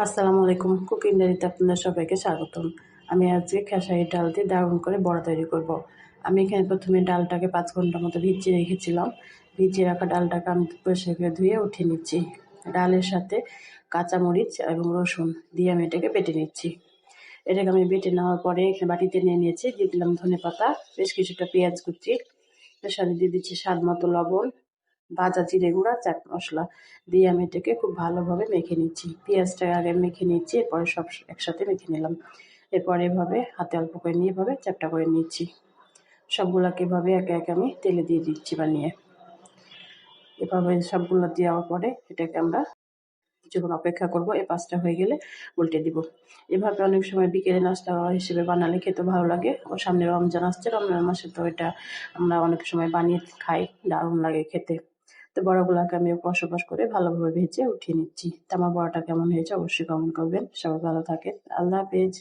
আসসালামু আলাইকুম। কুকিং ডায়েরিতে আপনাদের সবাইকে স্বাগতম। আমি আজকে খেসারির ডাল দিয়ে দারুণ করে বড়া তৈরি করব। আমি এখানে প্রথমে ডালটাকে 5 ঘন্টার মতো ভিজিয়ে রেখেছিলাম। ভিজিয়ে রাখা ডালটাকে আমি পরিষ্কার করে ধুয়ে উঠিয়ে নিচ্ছি। ডালের সাথে কাঁচামরিচ এবং রসুন দিয়ে আমি এটাকে বেটে নিচ্ছি। এটাকে আমি বেটে নেওয়ার পরে এখানে বাটিতে নিয়ে নিয়েছি। দিয়ে দিলাম ধনেপাতা, বেশ কিছুটা পেঁয়াজ কুচি, এর সাথে দিয়ে দিচ্ছি স্বাদ মতো লবণ, ভাজা জিরে গুঁড়া, চাট মশলা দিয়ে আমি এটাকে খুব ভালোভাবে মেখে নিচ্ছি। পেঁয়াজটা আগে মেখে নিচ্ছি, এরপরে সব একসাথে মেখে নিলাম। এরপর এভাবে হাতে অল্প করে নিয়ে এভাবে চ্যাপ্টা করে নিচ্ছি। সবগুলাকে এভাবে একে একে আমি তেলে দিয়ে দিচ্ছি বানিয়ে। এভাবে সবগুলো দেওয়ার পরে এটাকে আমরা কিছুক্ষণ অপেক্ষা করব। এই পাঁচটা হয়ে গেলে উল্টে দিব। এভাবে অনেক সময় বিকেলে নাস্তা হিসেবে বানালে খেতে ভালো লাগে। ও সামনে রমজান আসছে, রমজান মাসে তো এটা আমরা অনেক সময় বানিয়ে খাই, দারুণ লাগে খেতে। তো বড়াগুলোকে আমি পাশ করে ভালোভাবে ভেজে উঠিয়ে নিচ্ছি। তো আমার বড়াটা কেমন হয়েছে অবশ্যই কমেন্ট করবেন। সবাই ভালো থাকেন। আল্লাহ হাফেজ।